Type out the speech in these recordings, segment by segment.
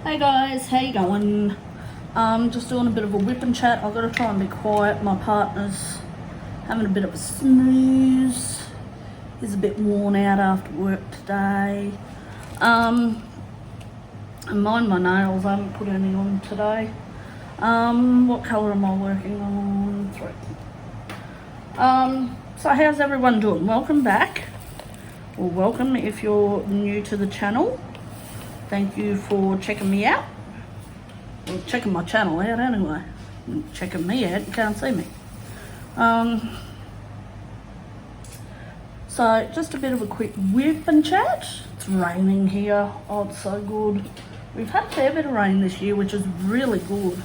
Hey guys, how you going? Just doing a bit of a whip and chat. I've got to try and be quiet. My partner's having a bit of a snooze. He's a bit worn out after work today. And mind my nails, I haven't put any on today. What colour am I working on? 3. So how's everyone doing? Welcome back. Or welcome if you're new to the channel. Thank you for checking me out. Well, checking my channel out anyway. Checking me out, you can't see me. So just a bit of a quick whip and chat. It's raining here. Oh, it's so good. We've had a fair bit of rain this year, which is really good.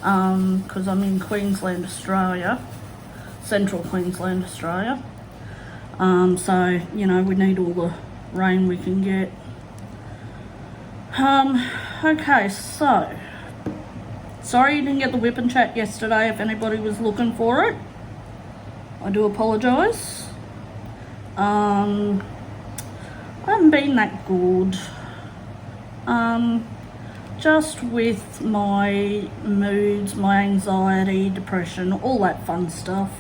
Because I'm in Queensland, Australia. Central Queensland, Australia. So, you know, we need all the rain we can get. Okay, so sorry you didn't get the whip and chat yesterday if anybody was looking for it. I do apologise. I haven't been that good. Just with my moods, my anxiety, depression, all that fun stuff.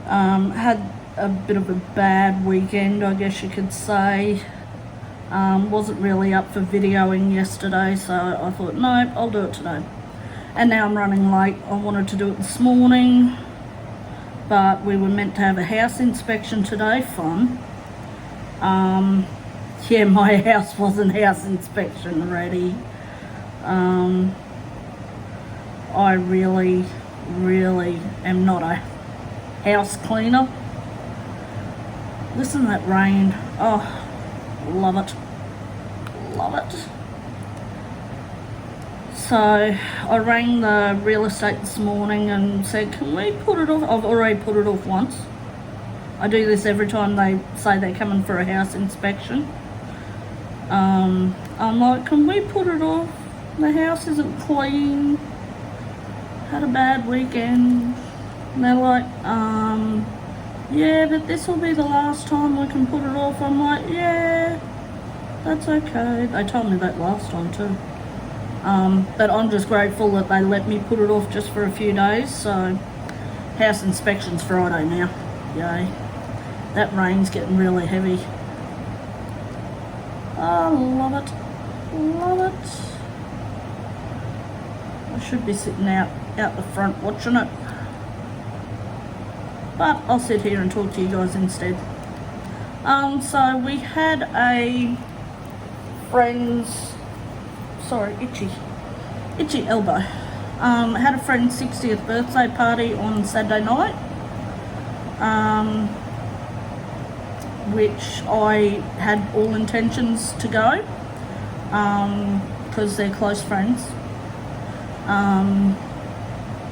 Had a bit of a bad weekend, I guess you could say. Wasn't really up for videoing yesterday, so I thought, no, I'll do it today. And now I'm running late. I wanted to do it this morning, but we were meant to have a house inspection today. Fun. Yeah, my house wasn't house inspection ready. I really am not a house cleaner. Listen to that rain. Oh, love it. Love it. So I rang the real estate this morning and said, can we put it off? I've already put it off once. I do this every time they say they're coming for a house inspection. I'm like, can we put it off? The house isn't clean. Had a bad weekend. And they're like, yeah, but this will be the last time we can put it off. I'm like, yeah, that's okay. They told me that last time too. But I'm just grateful that they let me put it off just for a few days. So house inspection's Friday now. Yay. That rain's getting really heavy. I love it. Love it. I should be sitting out the front watching it. But I'll sit here and talk to you guys instead. So we had a friend's, itchy elbow. Had a friend's 60th birthday party on Saturday night, which I had all intentions to go, because they're close friends.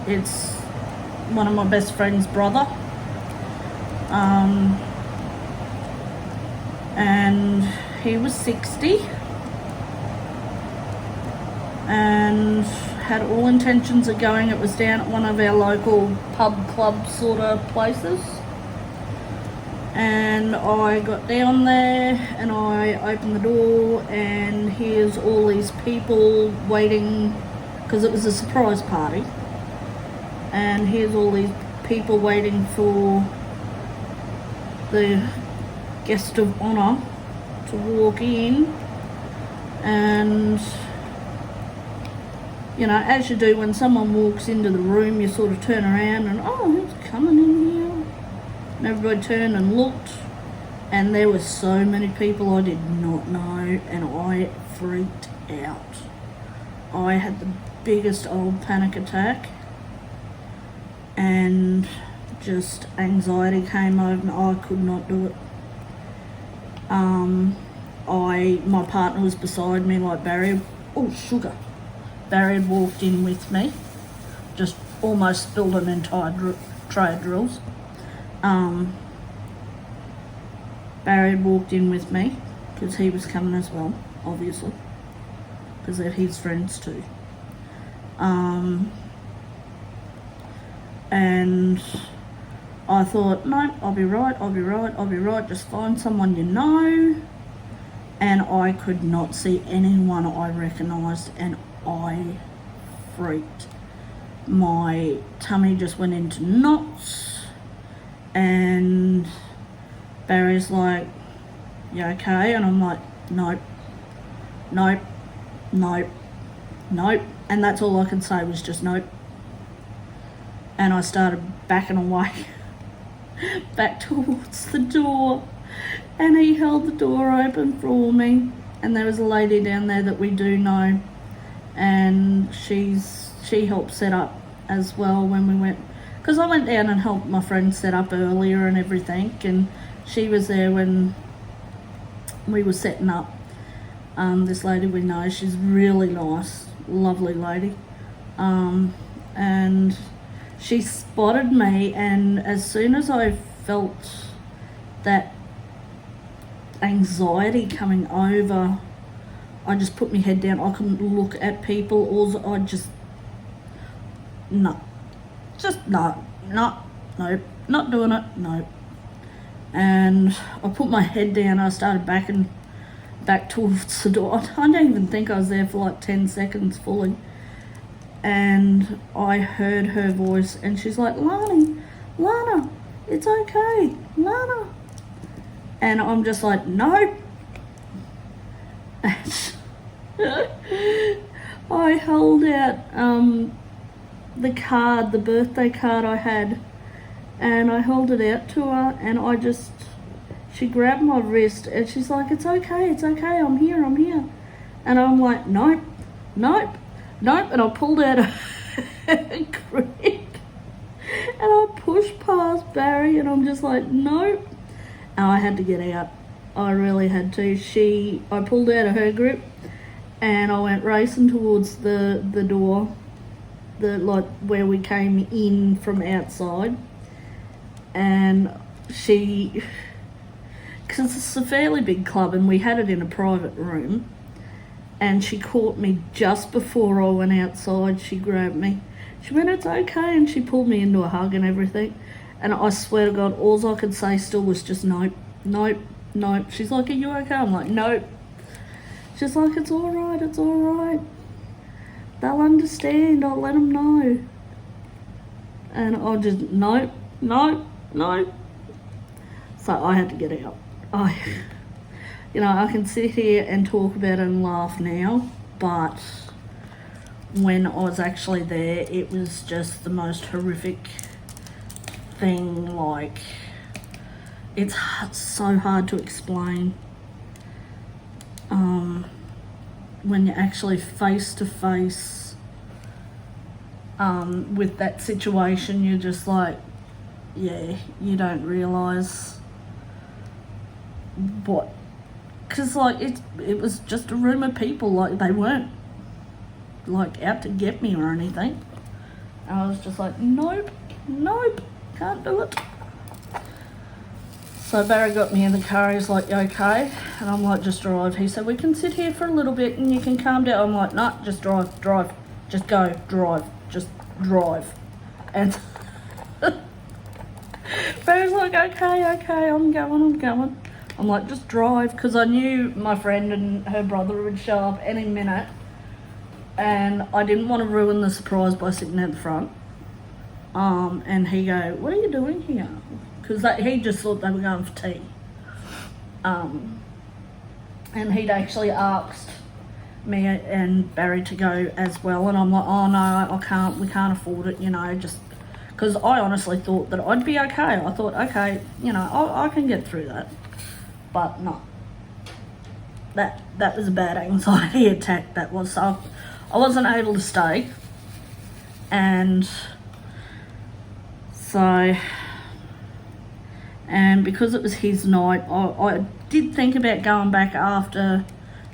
It's one of my best friend's brother. And he was 60 and had all intentions of going. It was down at one of our local pub club sort of places, and I got down there and I opened the door and here's all these people waiting, because it was a surprise party, and here's all these people waiting for the guest of honour to walk in. And you know, as you do when someone walks into the room, you sort of turn around and, oh, who's coming in here? And everybody turned and looked, and there were so many people I did not know, and I freaked out. I had the biggest old panic attack, and just anxiety came over me. I could not do it. My partner was beside me like Barry. Oh, sugar. Barry had walked in with me. Just almost spilled an entire tray of drills. Barry had walked in with me because he was coming as well, obviously, because they're his friends too. And I thought, no, I'll be right, just find someone you know and I could not see anyone I recognised, and I freaked. My tummy just went into knots, and Barry's like, "You okay?" And I'm like, "Nope, nope, nope, nope." And that's all I could say was just nope. And I started backing away back towards the door, and he held the door open for me, and there was a lady down there that we do know, and she helped set up as well when we went, because I went down and helped my friend set up earlier and everything, and she was there when we were setting up. This lady we know, she's really nice, lovely lady, and she spotted me, and as soon as I felt that anxiety coming over, I just put my head down. I couldn't look at people, or I just no, nope, not doing it, nope. And I put my head down. I started backing back towards the door. I don't even think I was there for like 10 seconds fully. And I heard her voice, and she's like, Lana, it's okay, Lana. And I'm just like, nope. I held out the birthday card I had, and I held it out to her, and she grabbed my wrist, and she's like, it's okay, I'm here. And I'm like, nope. And I pulled out a grip, and I pushed past Barry, and I'm just like, nope. And I had to get out. I really had to. I pulled out of her grip, and I went racing towards the door, like where we came in from outside. And because it's a fairly big club, and we had it in a private room, and she caught me just before I went outside. She grabbed me. She went, it's okay, and she pulled me into a hug and everything. And I swear to God, all I could say still was just nope. She's like, are you okay? I'm like, nope. She's like, it's all right. They'll understand. I'll let them know. And I just, nope. So I had to get out. I can sit here and talk about it and laugh now, but when I was actually there, it was just the most horrific thing. Like, it's so hard to explain when you're actually face to face with that situation. You're just like, yeah, you don't realise what, because like it was just a room of people. Like, they weren't like out to get me or anything. And I was just like, nope, can't do it. So Barry got me in the car. He's like, you okay? And I'm like, just drive. He said, we can sit here for a little bit and you can calm down. I'm like, no, just drive, just go, just drive. And Barry's like, okay, I'm going. I'm like, just drive, because I knew my friend and her brother would show up any minute, and I didn't want to ruin the surprise by sitting at the front. And he go, what are you doing here? Because he just thought they were going for tea. And he'd actually asked me and Barry to go as well, and I'm like, oh no, we can't afford it, just because I honestly thought that I'd be okay. I thought, okay, I can get through that. But no, that was a bad anxiety attack, that was. So I wasn't able to stay, and because it was his night, I did think about going back after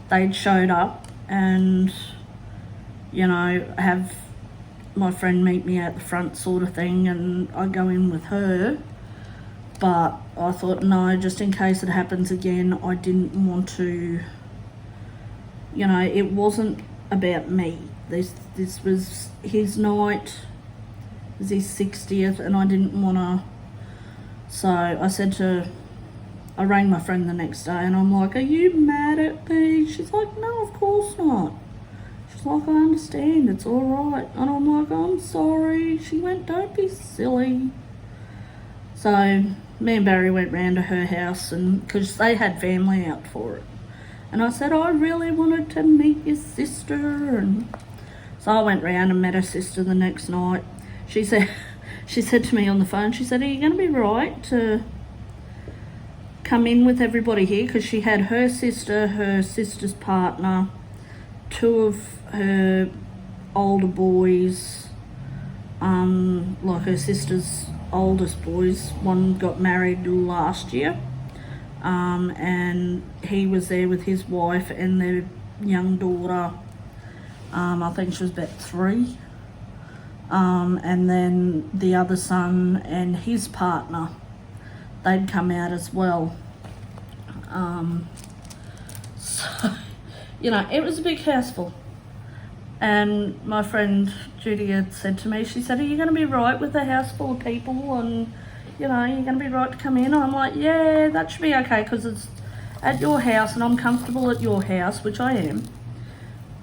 they'd showed up and have my friend meet me at the front sort of thing, and I go in with her. But I thought, no, just in case it happens again, I didn't want to, it wasn't about me. This was his night, it was his 60th, and I didn't want to. So I said to I rang my friend the next day and I'm like, are you mad at me? She's like, no, of course not. She's like, I understand, it's all right. And I'm like, I'm sorry. She went, don't be silly. So me and Barry went round to her house, and because they had family out for it. And I said, I really wanted to meet your sister. And so I went round and met her sister the next night. She said to me on the phone, she said, are you going to be right to come in with everybody here? Because she had her sister's partner, two of her older boys, like her sister's oldest boys. One got married last year, and he was there with his wife and their young daughter. I think she was about 3. And then the other son and his partner, they'd come out as well. So, you know, it was a big house full. And my friend Judy had said to me, she said, are you going to be right with a house full of people? And, you know, you're going to be right to come in? And I'm like, yeah, that should be okay, because it's at your house and I'm comfortable at your house, which I am.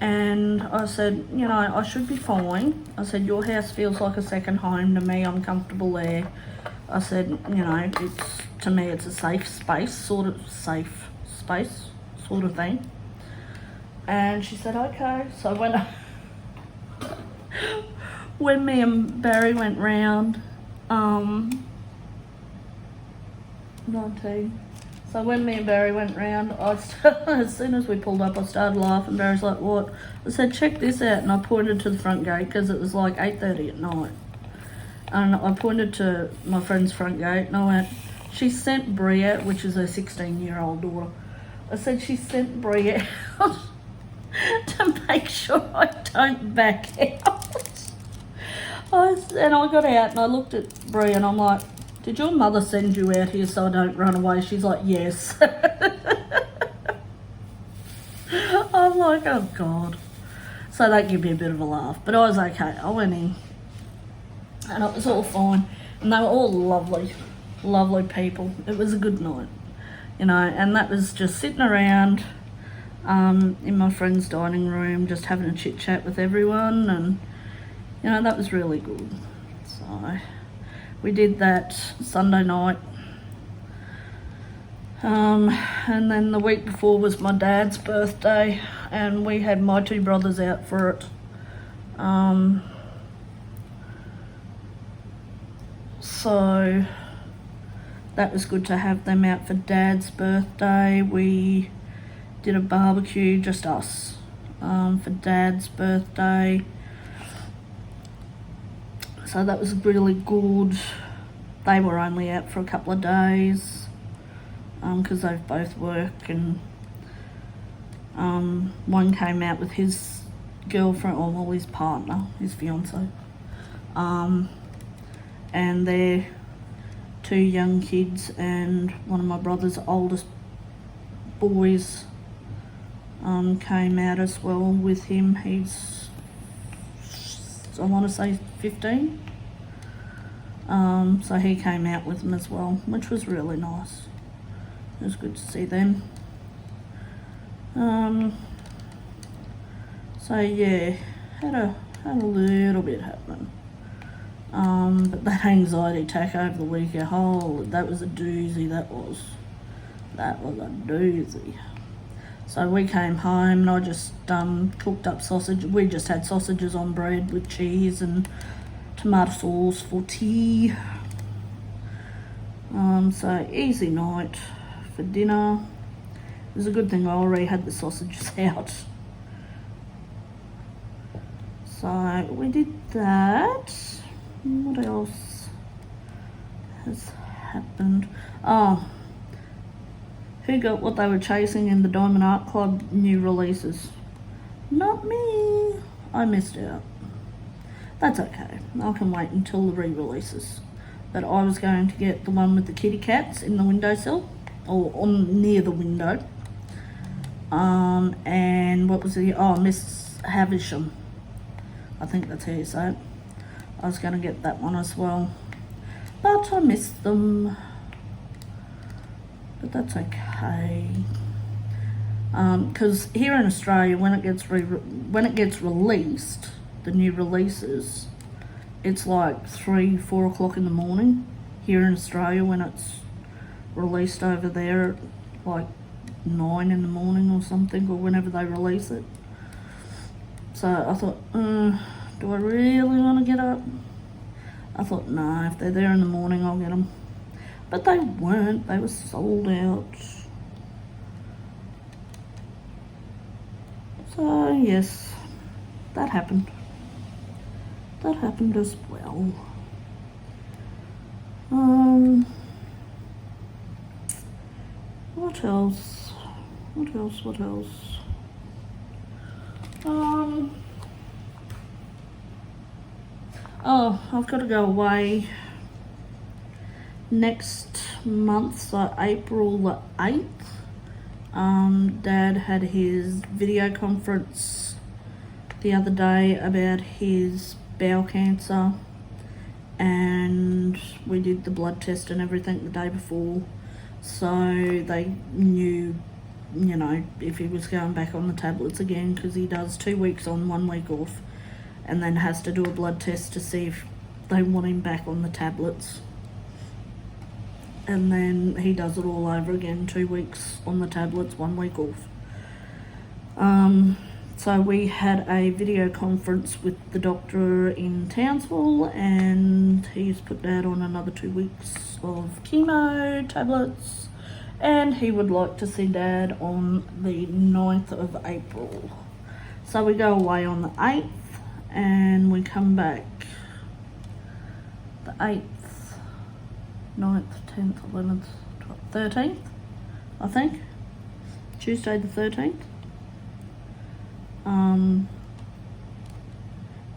And I said, you know, I should be fine. I said, your house feels like a second home to me. I'm comfortable there. I said, you know, to me it's a safe space, sort of thing. And she said, okay. So when me and Barry went round, 19. So when me and Barry went round, as soon as we pulled up, I started laughing. Barry's like, what? I said, check this out. And I pointed to the front gate because it was like 8:30 at night. And I pointed to my friend's front gate and I went, she sent Brie out, which is her 16-year-old daughter. I said, she sent Brie out to make sure I don't back out. And I got out and I looked at Brie and I'm like, did your mother send you out here so I don't run away? She's like, yes. I'm like, oh God. So that gave me a bit of a laugh, but I was okay. I went in and it was all fine. And they were all lovely, lovely people. It was a good night, you know, and that was just sitting around in my friend's dining room, just having a chit chat with everyone. And, you know, that was really good. So we did that Sunday night. And then the week before was my dad's birthday and we had my 2 brothers out for it. So that was good to have them out for Dad's birthday. We did a barbecue, just us, for Dad's birthday. So that was really good. They were only out for a couple of days because they've both worked, and one came out with his girlfriend, or well, his partner, his fiance, and their 2 young kids, and one of my brother's oldest boys came out as well with him. He's, I want to say 15. So he came out with them as well, which was really nice. It was good to see them. So yeah, had a little bit happening. But that anxiety attack over the weekend, that was a doozy. That was a doozy. So we came home and I just cooked up sausage. We just had sausages on bread with cheese and tomato sauce for tea. So easy night for dinner. It was a good thing I already had the sausages out. So we did that. What else has happened? Oh, who got what they were chasing in the Diamond Art Club new releases? Not me. I missed out. That's okay. I can wait until the re-releases. But I was going to get the one with the kitty cats in the windowsill, or on near the window. And what was the, Miss Havisham. I think that's how you say it. I was going to get that one as well. But I missed them. but that's okay. Because here in Australia, when it gets released, the new releases, it's like 3-4 o'clock in the morning. Here in Australia, when it's released over there, like 9 in the morning or something, or whenever they release it. So I thought, do I really want to get up? I thought, nah, if they're there in the morning, I'll get them. But they weren't. They were sold out. So yes, that happened. That happened as well. What else? What else? Oh, I've got to go away next month, so April the 8th. Dad had his video conference the other day about his bowel cancer, and we did the blood test and everything the day before, so they knew, you know, if he was going back on the tablets again, because he does 2 weeks on, 1 week off, and then has to do a blood test to see if they want him back on the tablets. And then he does it all over again, 2 weeks on the tablets, 1 week off. So we had a video conference with the doctor in Townsville, and he's put Dad on another 2 weeks of chemo tablets, and he would like to see Dad on the 9th of April. So we go away on the 8th, and we come back the 8th, 9th, 10th, 11th, 12th, 13th, I think. Tuesday the 13th.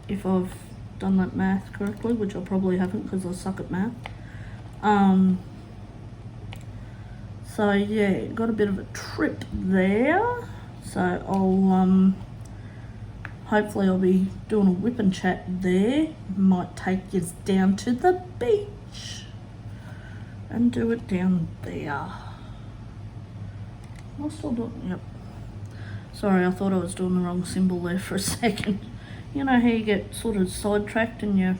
If I've done that math correctly, which I probably haven't because I suck at math. So yeah, got a bit of a trip there. So I'll hopefully I'll be doing a whip and chat there. Might take you down to the beach and do it down there. Am I still doing? Yep. Sorry, I thought I was doing the wrong symbol there for a second. You know how you get sort of sidetracked and you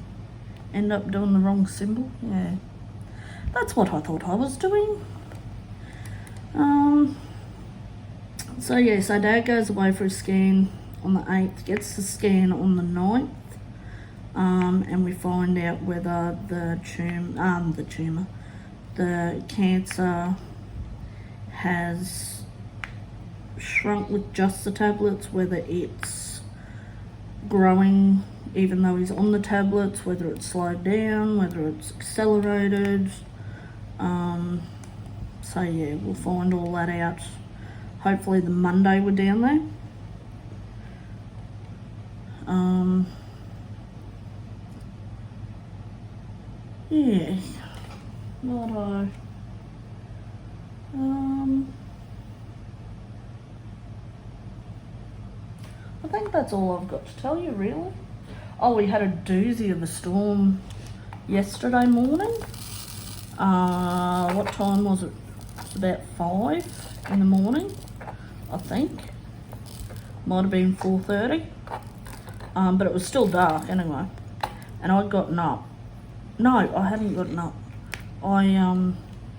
end up doing the wrong symbol? Yeah. That's what I thought I was doing. So yeah, so Dad goes away for a scan on the 8th, gets the scan on the 9th, and we find out whether the cancer has shrunk with just the tablets, whether it's growing even though he's on the tablets, whether it's slowed down, whether it's accelerated. So yeah, we'll find all that out hopefully the Monday we're down there. Yeah, what I think that's all I've got to tell you, really. Oh, we had a doozy of a storm yesterday morning. What time was it? It was about 5 in the morning, I think. Might have been 4:30. But it was still dark anyway. And I'd gotten up. No, I hadn't gotten up.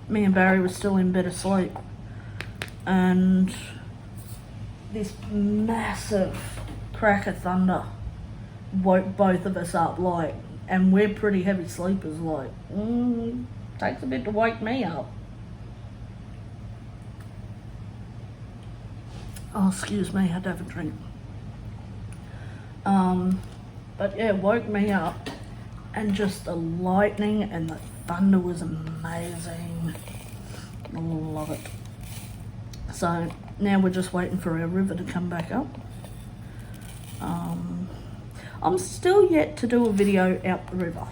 Me and Barry were still in bed asleep. And this massive crack of thunder woke both of us up, like, and we're pretty heavy sleepers, like, takes a bit to wake me up. Oh, excuse me, I had to have a drink. But yeah, it woke me up, and just the lightning and the thunder was amazing. I love it. So now we're just waiting for our river to come back up. I'm still yet to do a video out the river.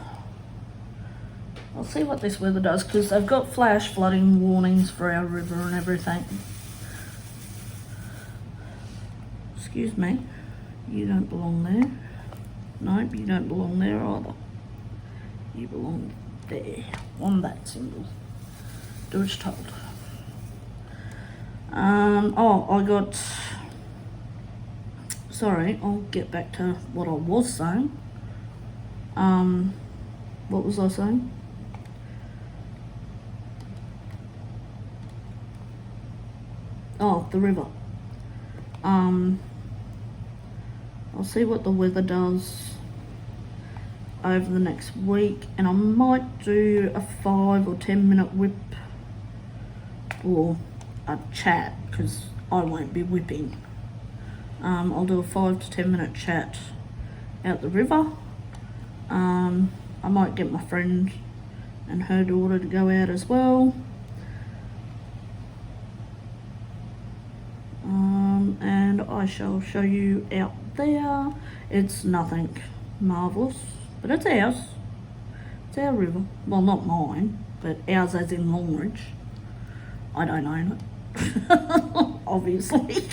I'll see what this weather does, because they've got flash flooding warnings for our river and everything. Excuse me, you don't belong there. Nope, you don't belong there either. You belong there, on that symbol. Do as told. I got, sorry, I'll get back to what I was saying. What was I saying? Oh, the river. I'll see what the weather does over the next week, and I might do a 5 or 10 minute whip or a chat, because I won't be whipping. I'll do a 5 to 10 minute chat out the river. I might get my friend and her daughter to go out as well. And I shall show you out there. It's nothing marvellous, but it's ours. It's our river. Well, not mine, but ours as in Longridge. I don't own it, obviously.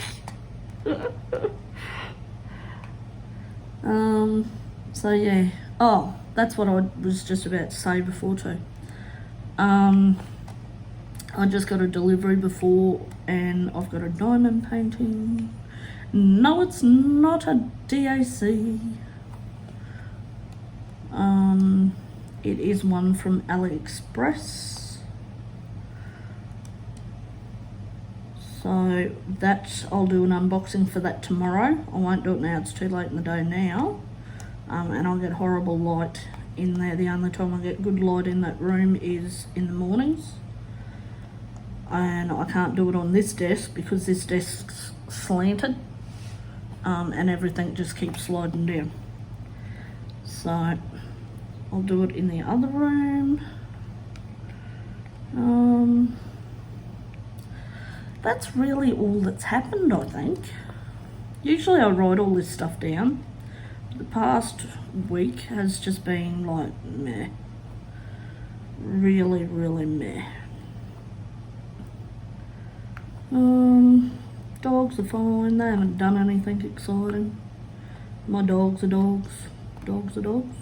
So yeah. Oh, that's what I was just about to say before too. I just got a delivery before, and I've got a diamond painting. No, it's not a DAC. It is one from AliExpress. So that, I'll do an unboxing for that tomorrow. I won't do it now, it's too late in the day now. And I'll get horrible light in there. The only time I get good light in that room is in the mornings. And I can't do it on this desk because this desk's slanted, and everything just keeps sliding down. So I'll do it in the other room. That's really all that's happened, I think. Usually I write all this stuff down. The past week has just been like meh. Really, really meh. Dogs are fine. They haven't done anything exciting. My dogs are dogs. Dogs are dogs.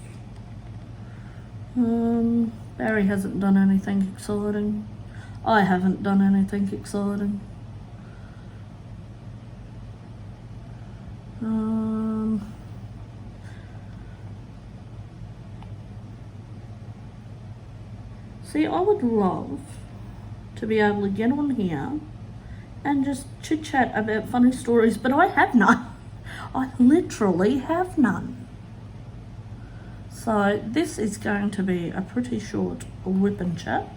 Barry hasn't done anything exciting. I haven't done anything exciting. See, I would love to be able to get on here and just chit chat about funny stories, but I have none. I literally have none. So this is going to be a pretty short whip and chat.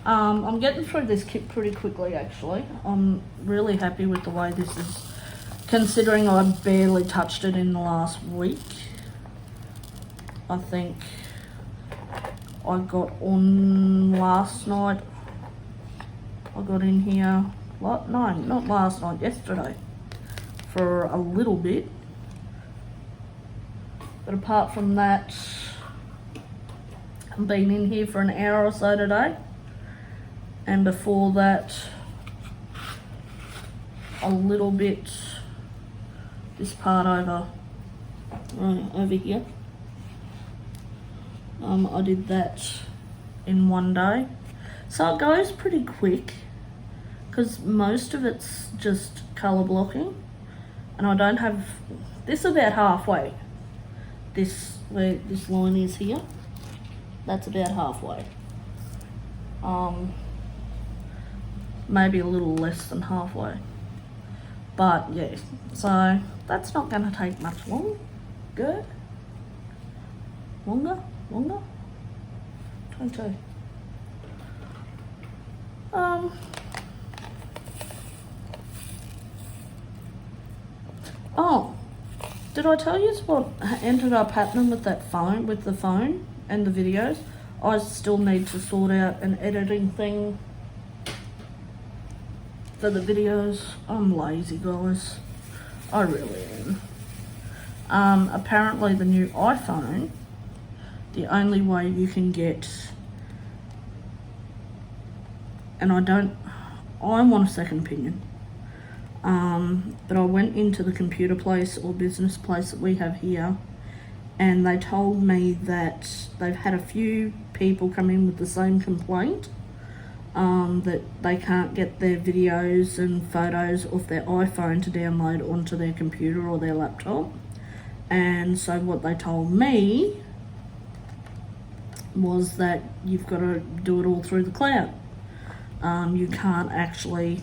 I'm getting through this kit pretty quickly, actually. I'm really happy with the way this is, considering I barely touched it in the last week. I think I got on last night. I got in here, what? No, not last night, yesterday, for a little bit. But apart from that, I've been in here for an hour or so today. And before that, a little bit, this part over here. I did that in one day. So it goes pretty quick, because most of it's just colour blocking. And I don't have, this is about halfway. This, where this line is here, that's about halfway. Maybe a little less than halfway. But yeah, so that's not going to take much longer. Longer? 22. Oh, did I tell you what ended up happening with that phone, with the phone and the videos? I still need to sort out an editing thing for the videos. I'm lazy, guys. I really am. Apparently the new iPhone, the only way you can get, and I want a second opinion, but I went into the computer place or business place that we have here, and they told me that they've had a few people come in with the same complaint that they can't get their videos and photos off their iPhone to download onto their computer or their laptop. And so what they told me was that you've got to do it all through the cloud. You can't actually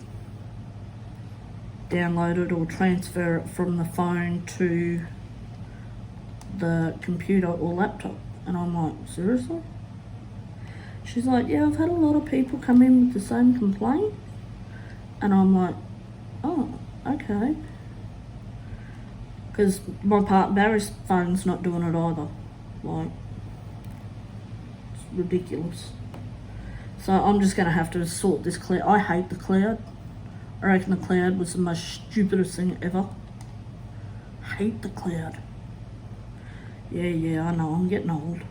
download it or transfer it from the phone to the computer or laptop. And I'm like, seriously? She's like, yeah, I've had a lot of people come in with the same complaint. And I'm like, oh, okay. Because my partner Barry's phone's not doing it either. Like, it's ridiculous. So I'm just going to have to sort this cloud. I hate the cloud. I reckon the cloud was the most stupidest thing ever. Hate the cloud. Yeah, I know, I'm getting old.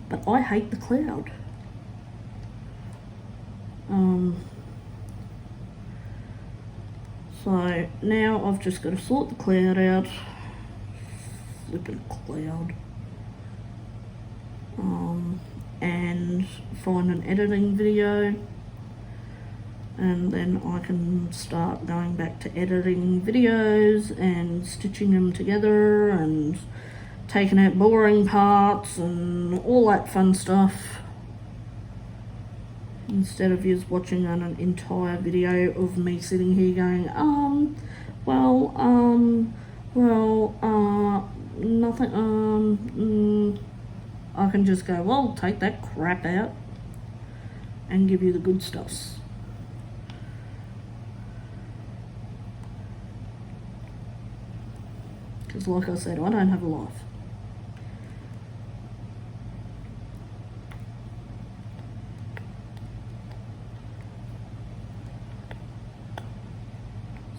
But I hate the cloud. So now I've just got to sort the cloud out. Flipping cloud. And find an editing video. And then I can start going back to editing videos and stitching them together and taking out boring parts and all that fun stuff, instead of you watching an entire video of me sitting here going, nothing, I can just go, well, take that crap out and give you the good stuffs. Because like I said, I don't have a life.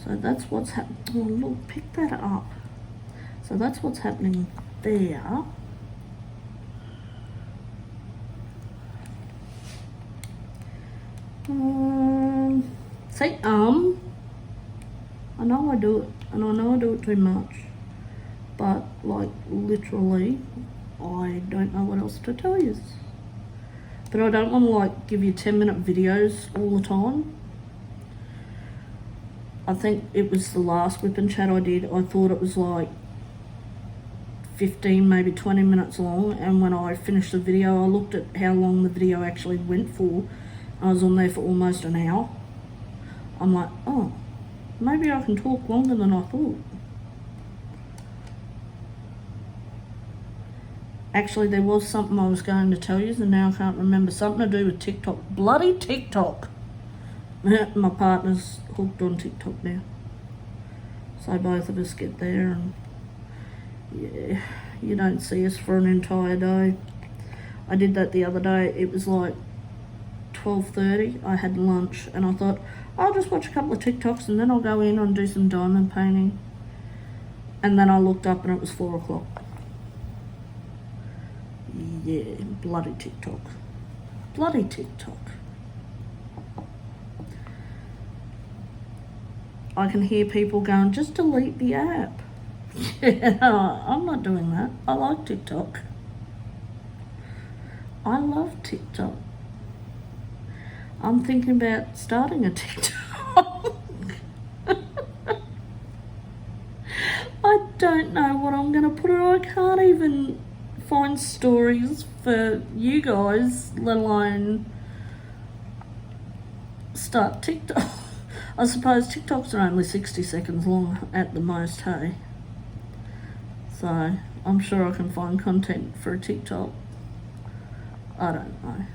So that's what's happening. Oh, look, pick that up. So that's what's happening there. I know I do it, and I know I do it too much, but like literally, I don't know what else to tell you. But I don't want to like give you 10-minute videos all the time. I think it was the last whip and chat I did. I thought it was like 15, maybe 20 minutes long, and when I finished the video, I looked at how long the video actually went for. I was on there for almost an hour. I'm like, oh, maybe I can talk longer than I thought. Actually, there was something I was going to tell you, and now I can't remember. Something to do with TikTok. Bloody TikTok. My partner's hooked on TikTok now. So both of us get there, and yeah, you don't see us for an entire day. I did that the other day. It was like 12:30. I had lunch, and I thought, I'll just watch a couple of TikToks, and then I'll go in and do some diamond painting. And then I looked up, and it was 4 o'clock. Yeah, bloody TikTok. Bloody TikTok. I can hear people going, just delete the app. Yeah, I'm not doing that. I like TikTok. I love TikTok. I'm thinking about starting a TikTok. I don't know what I'm going to put it on. I can't even find stories for you guys, let alone start TikTok. I suppose TikToks are only 60 seconds long at the most, hey? So I'm sure I can find content for a TikTok. I don't know.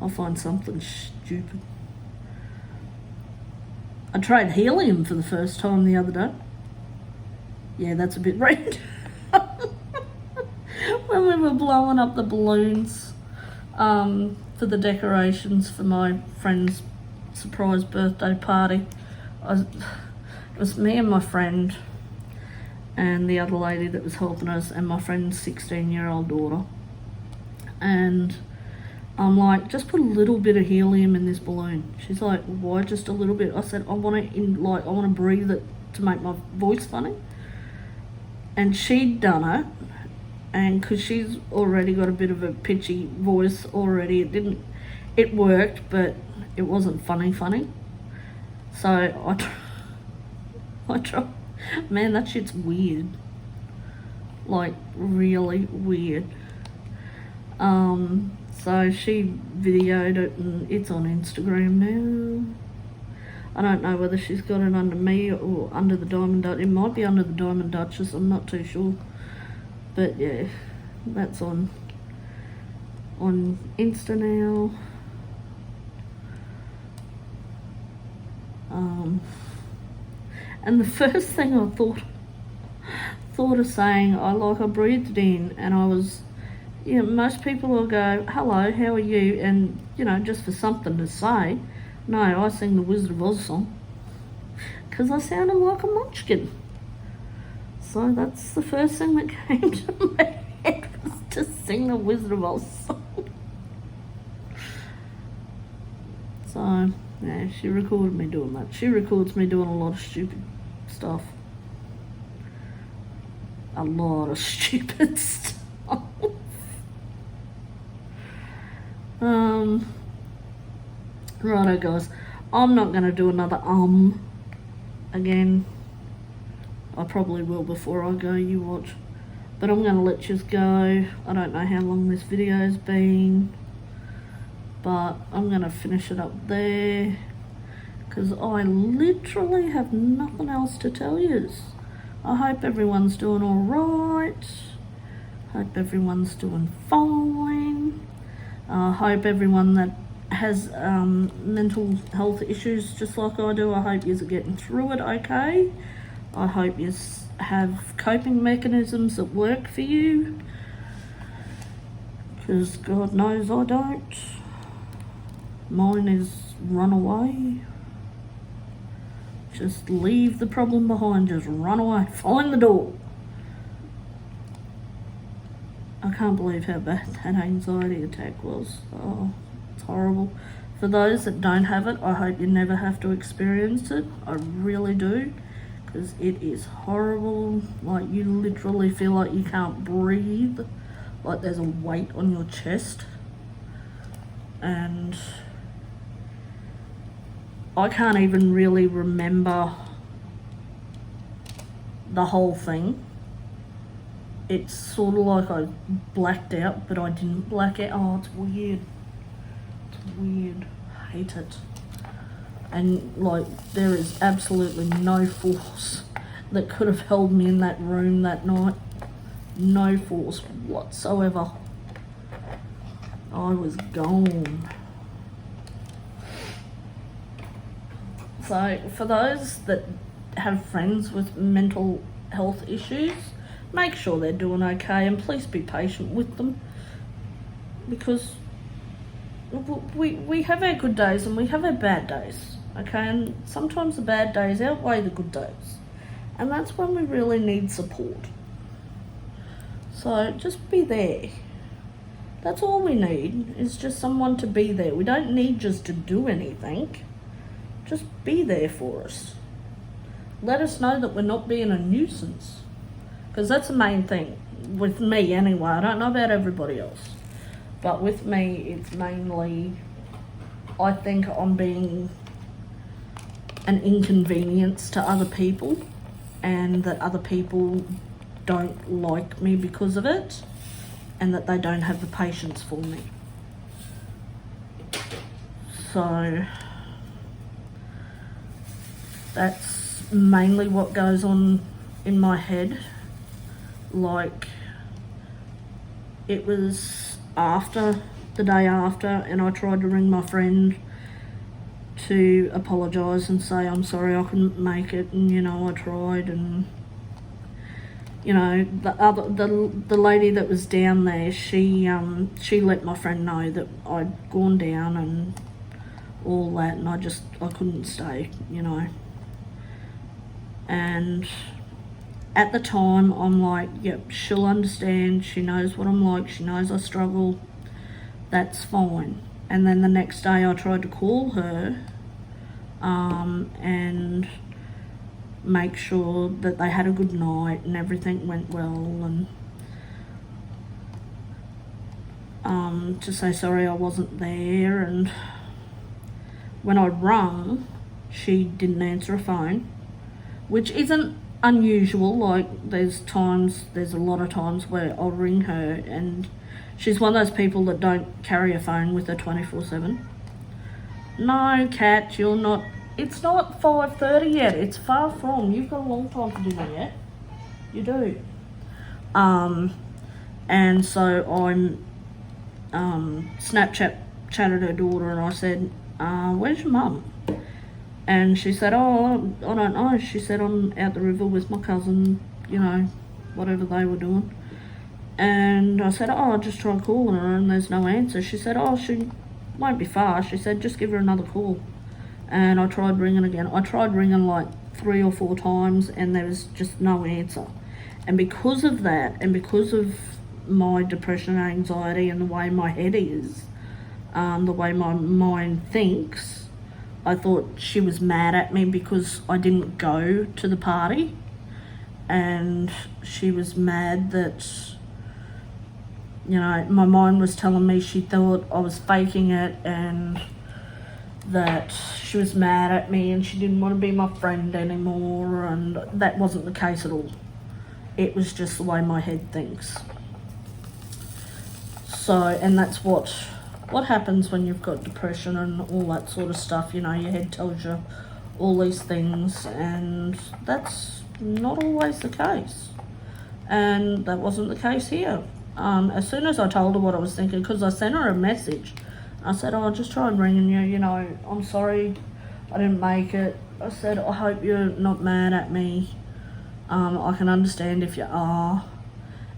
I'll find something stupid. I tried helium for the first time the other day. Yeah, that's a bit random. When we were blowing up the balloons for the decorations for my friend's surprise birthday party, it was me and my friend and the other lady that was helping us and my friend's 16-year-old daughter. And I'm like, just put a little bit of helium in this balloon. She's like, why just a little bit? I said, I want to breathe it to make my voice funny. And she'd done it, and because she's already got a bit of a pitchy voice already, it worked, but it wasn't funny. So I try. Man, that shit's weird. Like, really weird. So she videoed it and it's on Instagram now. I don't know whether she's got it under me or under the Diamond Duchess. It might be under the Diamond Duchess, I'm not too sure. But yeah, that's on Insta now. And the first thing I thought of saying, I breathed in and I was, most people will go, hello, how are you? And, just for something to say. No, I sing the Wizard of Oz song. Because I sounded like a munchkin. So that's the first thing that came to my head, was to sing the Wizard of Oz song. So, yeah, she recorded me doing that. She records me doing a lot of stupid stuff. A lot of stupid stuff. Righto, guys. I'm not going to do another again. I probably will before I go, you watch. But I'm going to let you go. I don't know how long this video's been. But I'm going to finish it up there. Because I literally have nothing else to tell you. I hope everyone's doing alright. Hope everyone's doing fine. I hope everyone that has mental health issues just like I do, I hope you're getting through it okay. I hope you have coping mechanisms that work for you. Because God knows I don't. Mine is run away. Just leave the problem behind, just run away, find the door. I can't believe how bad that anxiety attack was. Oh, it's horrible. For those that don't have it, I hope you never have to experience it. I really do, because it is horrible. Like, you literally feel like you can't breathe, like there's a weight on your chest. And I can't even really remember the whole thing. It's sort of like I blacked out, but I didn't black out. Oh, it's weird. It's weird. I hate it. And, like, there is absolutely no force that could have held me in that room that night. No force whatsoever. I was gone. So, for those that have friends with mental health issues, make sure they're doing okay, and please be patient with them, because we have our good days and we have our bad days, okay? And sometimes the bad days outweigh the good days, and that's when we really need support. So just be there. That's all we need, is just someone to be there. We don't need just to do anything. Just be there for us. Let us know that we're not being a nuisance. Because that's the main thing, with me anyway. I don't know about everybody else. But with me, it's mainly, I think I'm being an inconvenience to other people, and that other people don't like me because of it, and that they don't have the patience for me. So that's mainly what goes on in my head. Like, it was the day after, and I tried to ring my friend to apologise and say I'm sorry I couldn't make it, and I tried, and the lady that was down there, she let my friend know that I'd gone down and all that, and I couldn't stay, and at the time, I'm like, yep, she'll understand. She knows what I'm like. She knows I struggle. That's fine. And then the next day, I tried to call her and make sure that they had a good night and everything went well. to say sorry I wasn't there, and when I rung, she didn't answer a phone, which isn't unusual. Like, there's a lot of times where I'll ring her and she's one of those people that don't carry a phone with her 24/7. No, Kat, you're not. It's not 5:30 yet. It's far from. You've got a long time to do that yet. You do. And so I'm Snapchat chatted her daughter, and I said, where's your mum? And she said, oh, I don't know. She said, I'm out the river with my cousin, you know, whatever they were doing. And I said, oh, I just tried calling her and there's no answer. She said, oh, she won't be far. She said, just give her another call. And I tried ringing again. I tried ringing like 3 or 4 times and there was just no answer. And because of that, and because of my depression and anxiety and the way my head is, the way my mind thinks, I thought she was mad at me because I didn't go to the party. And she was mad that, you know, my mind was telling me she thought I was faking it, and that she was mad at me and she didn't want to be my friend anymore, and that wasn't the case at all. It was just the way my head thinks. So, and that's what happens when you've got depression and all that sort of stuff. You know, your head tells you all these things, and that's not always the case. And that wasn't the case here. As soon as I told her what I was thinking, because I sent her a message, I said, oh, I just tried ringing you, you know, I'm sorry I didn't make it. I said, I hope you're not mad at me. I can understand if you are.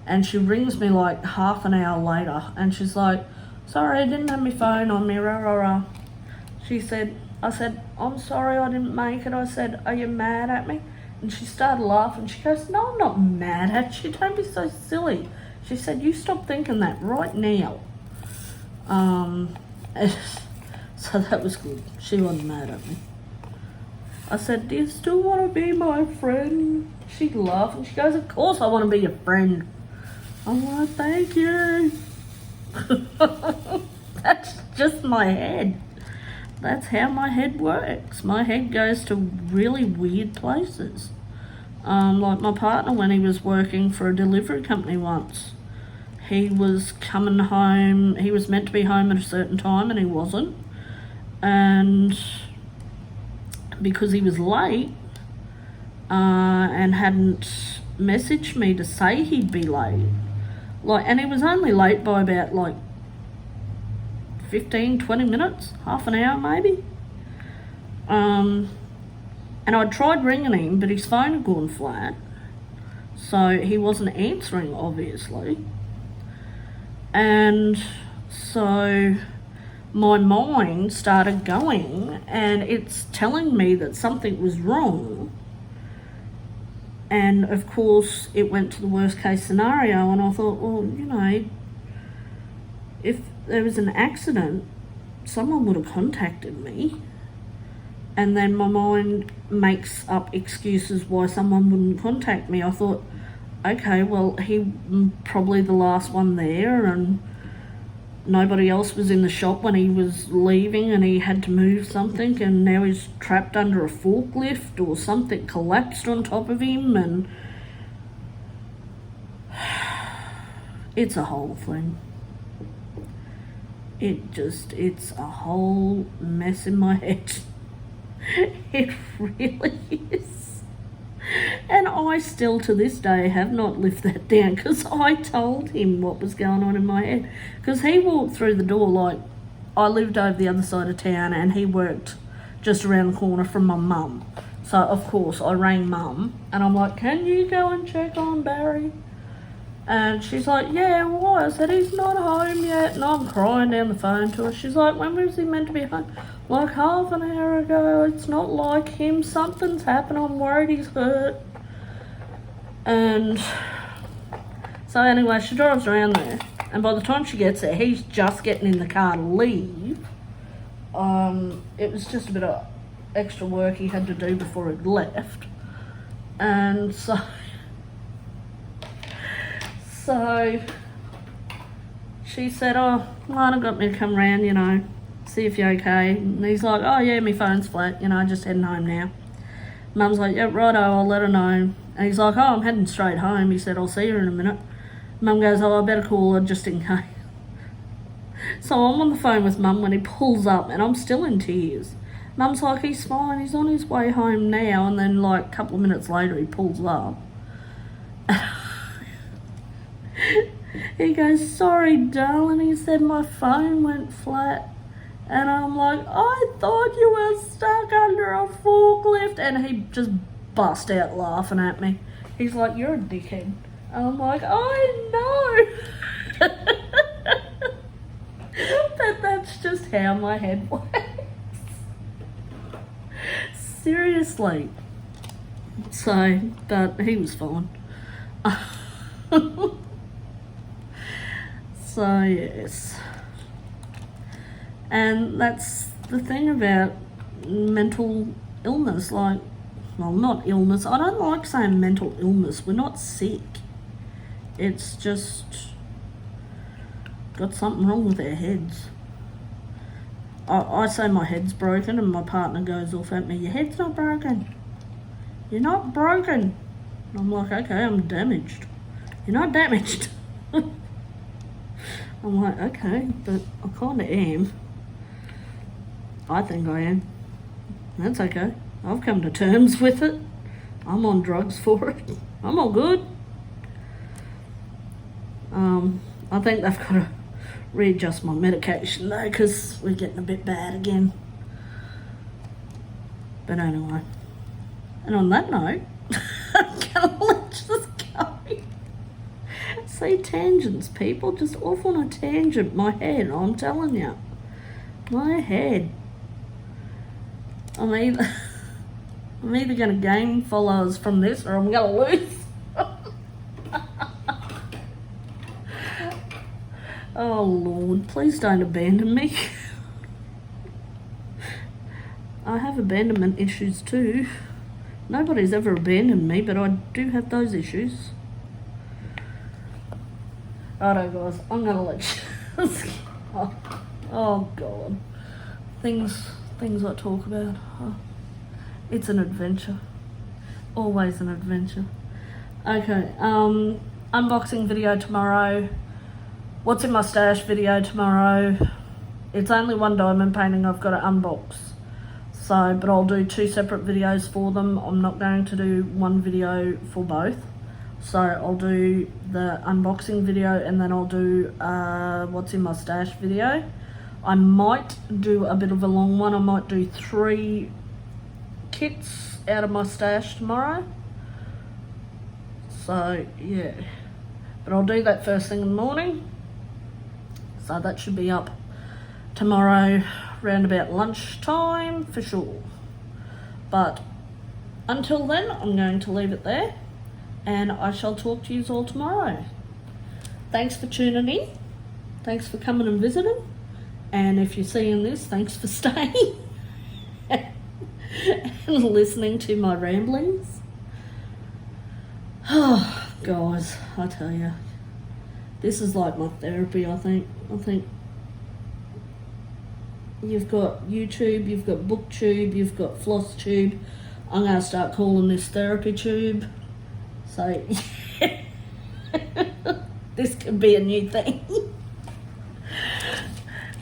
And she rings me like half an hour later, and she's like, sorry, I didn't have my phone on me, rah, rah, rah. I said, I'm sorry I didn't make it. I said, are you mad at me? And she started laughing. She goes, no, I'm not mad at you. Don't be so silly. She said, you stop thinking that right now. So that was good. She wasn't mad at me. I said, do you still want to be my friend? She laughed and she goes, of course I want to be your friend. I'm like, thank you. That's just my head. That's how my head works. My head goes to really weird places. Like my partner, when he was working for a delivery company once, he was coming home, he was meant to be home at a certain time and he wasn't. And because he was late and hadn't messaged me to say he'd be late, and he was only late by about 15, 20 minutes, half an hour maybe. And I tried ringing him, but his phone had gone flat, so he wasn't answering, obviously. And so my mind started going, and it's telling me that something was wrong. And of course it went to the worst case scenario, and I thought, well, you know, if there was an accident, someone would have contacted me. And then my mind makes up excuses why someone wouldn't contact me. I thought, okay, well, he probably the last one there, and nobody else was in the shop when he was leaving and he had to move something, and now he's trapped under a forklift or something collapsed on top of him, and it's a whole thing. It's a whole mess in my head. It really is. And I still, to this day, have not lived that down, because I told him what was going on in my head. Because he walked through the door, I lived over the other side of town and he worked just around the corner from my mum. So, of course, I rang mum and I'm like, can you go and check on Barry? And she's like, yeah, why? I said, he's not home yet. And I'm crying down the phone to her. She's like, when was he meant to be home? Like half an hour ago. It's not like him. Something's happened. I'm worried he's hurt. And so anyway, she drives around there. And by the time she gets there, he's just getting in the car to leave. It was just a bit of extra work he had to do before he left. And so she said, oh, Lana got me to come round, you know, see if you're okay. And he's like, oh yeah, my phone's flat, you know, just heading home now. Mum's like, yeah, righto, I'll let her know. And he's like, oh, I'm heading straight home. He said, I'll see her in a minute. Mum goes, oh, I better call her just in case. So I'm on the phone with Mum when he pulls up, and I'm still in tears. Mum's like, he's fine, he's on his way home now. And then, like, a couple of minutes later, he pulls up. He goes, sorry, darling. He said my phone went flat. And I'm like, I thought you were stuck under a forklift. And he just bust out laughing at me. He's like, you're a dickhead. And I'm like, I know. But that's just how my head works. Seriously. So, but he was fine. So, yes. And that's the thing about mental illness. Like, well, not illness. I don't like saying mental illness. We're not sick. It's just got something wrong with our heads. I say my head's broken, and my partner goes off at me, your head's not broken. You're not broken. And I'm like, okay, I'm damaged. You're not damaged. I'm like, okay, but I kind of am. I think I am. That's okay. I've come to terms with it. I'm on drugs for it. I'm all good. I think they've got to readjust my medication though, because we're getting a bit bad again. But anyway. And on that note, I'm gonna let this go. See, tangents, people, just off on a tangent. My head, I'm telling you. My head. I'm either going to gain followers from this, or I'm going to lose. Oh, Lord, please don't abandon me. I have abandonment issues too. Nobody's ever abandoned me, but I do have those issues. Righto, guys, I'm going to let you... Oh, God. Things I talk about. Oh, it's an adventure. Always an adventure. Okay, unboxing video tomorrow. What's in my stash video tomorrow. It's only one diamond painting I've got to unbox. So, but I'll do 2 separate videos for them. I'm not going to do one video for both. So I'll do the unboxing video, and then I'll do what's in my stash video. I might do a bit of a long one. I might do 3 kits out of my stash tomorrow. So yeah, but I'll do that first thing in the morning. So that should be up tomorrow round about lunchtime for sure. But until then, I'm going to leave it there, and I shall talk to you all tomorrow. Thanks for tuning in. Thanks for coming and visiting. And if you're seeing this, thanks for staying and listening to my ramblings. Oh, guys, I tell you, this is like my therapy, I think. You've got YouTube, you've got BookTube, you've got FlossTube. I'm going to start calling this Therapy Tube. So, this could be a new thing.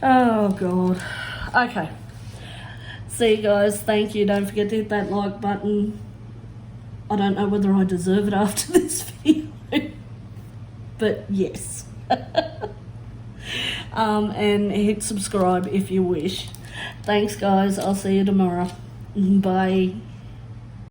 Oh, God. Okay. See you guys. Thank you. Don't forget to hit that like button. I don't know whether I deserve it after this video. But yes. And hit subscribe if you wish. Thanks, guys. I'll see you tomorrow. Bye.